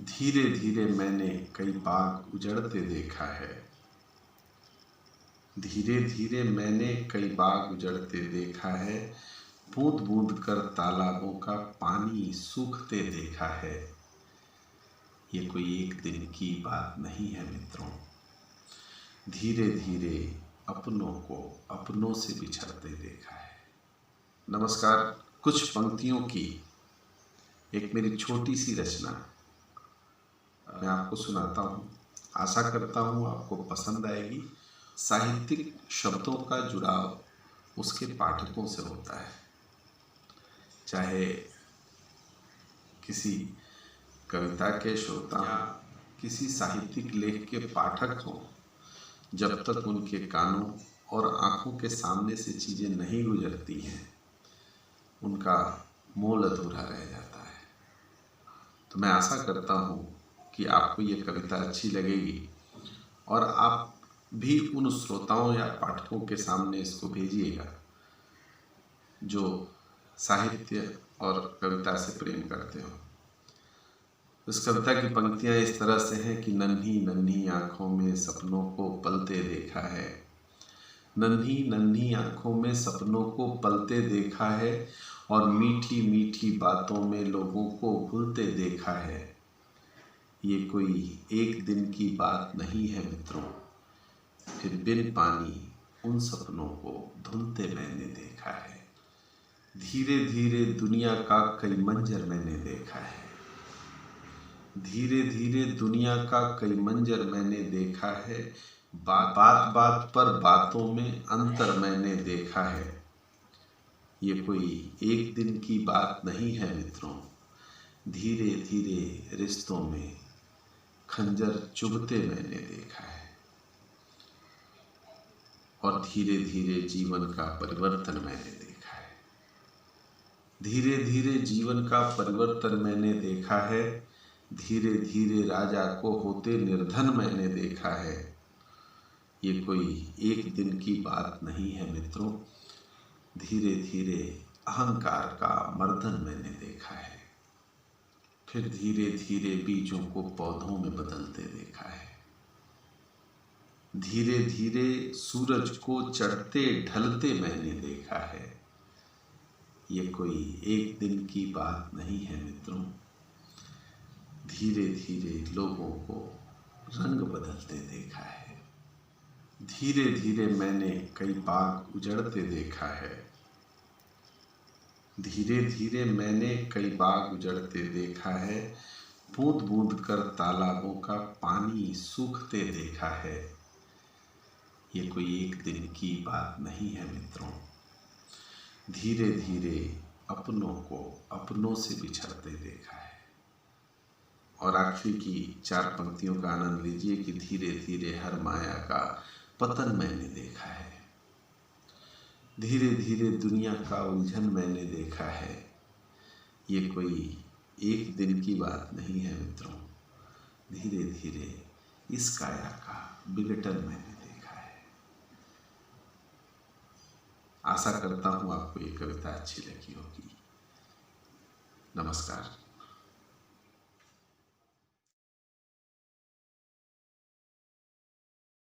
धीरे धीरे मैंने कई बाग उजड़ते देखा है। धीरे धीरे मैंने कई बाग उजड़ते देखा है। बूंद बूंद कर तालाबों का पानी सूखते देखा है। ये कोई एक दिन की बात नहीं है मित्रों। धीरे धीरे अपनों को अपनों से बिछड़ते देखा है। नमस्कार। कुछ पंक्तियों की एक मेरी छोटी सी रचना मैं आपको सुनाता हूँ। आशा करता हूँ आपको पसंद आएगी। साहित्यिक शब्दों का जुड़ाव उसके पाठकों से होता है। चाहे किसी कविता के श्रोता या किसी साहित्यिक लेख के पाठक हों, जब तक उनके कानों और आँखों के सामने से चीज़ें नहीं गुजरती हैं, उनका मोल अधूरा रह जाता है। तो मैं आशा करता हूँ कि आपको ये कविता अच्छी लगेगी और आप भी उन श्रोताओं या पाठकों के सामने इसको भेजिएगा जो साहित्य और कविता से प्रेम करते हो। इस कविता की पंक्तियाँ इस तरह से हैं कि नन्ही नन्ही आँखों में सपनों को पलते देखा है। नन्ही नन्ही आँखों में सपनों को पलते देखा है और मीठी मीठी बातों में लोगों को भूलते देखा है। ये कोई एक दिन की बात नहीं है मित्रों। फिर बिन पानी उन सपनों को धुलते मैंने देखा है। धीरे धीरे दुनिया का कई मंजर मैंने देखा है। धीरे धीरे दुनिया का कई मंजर मैंने देखा है। बात बात पर बातों में अंतर मैंने देखा है। ये कोई एक दिन की बात नहीं है मित्रों। धीरे धीरे रिश्तों में खंजर चुभते मैंने देखा है और धीरे धीरे जीवन का परिवर्तन मैंने देखा है। धीरे धीरे जीवन का परिवर्तन मैंने देखा है। धीरे धीरे राजा को होते निर्धन मैंने देखा है। ये कोई एक दिन की बात नहीं है मित्रों। धीरे धीरे अहंकार का मर्दन मैंने देखा है। फिर धीरे धीरे बीजों को पौधों में बदलते देखा है। धीरे धीरे सूरज को चढ़ते ढलते मैंने देखा है। ये कोई एक दिन की बात नहीं है मित्रों। धीरे धीरे लोगों को रंग बदलते देखा है। धीरे धीरे मैंने कई बाग उजड़ते देखा है। धीरे धीरे मैंने कई बाग उजड़ते देखा है। बूंद बूंद कर तालाबों का पानी सूखते देखा है। ये कोई एक दिन की बात नहीं है मित्रों। धीरे धीरे अपनों को अपनों से बिछड़ते देखा है। और आखिरी की 4 पंक्तियों का आनंद लीजिए कि धीरे धीरे हर माया का पतन मैंने देखा है। धीरे धीरे दुनिया का उलझन मैंने देखा है। ये कोई एक दिन की बात नहीं है मित्रों। धीरे धीरे इस काया का विघटन मैंने देखा है। आशा करता हूँ आपको ये कविता अच्छी लगी होगी। नमस्कार।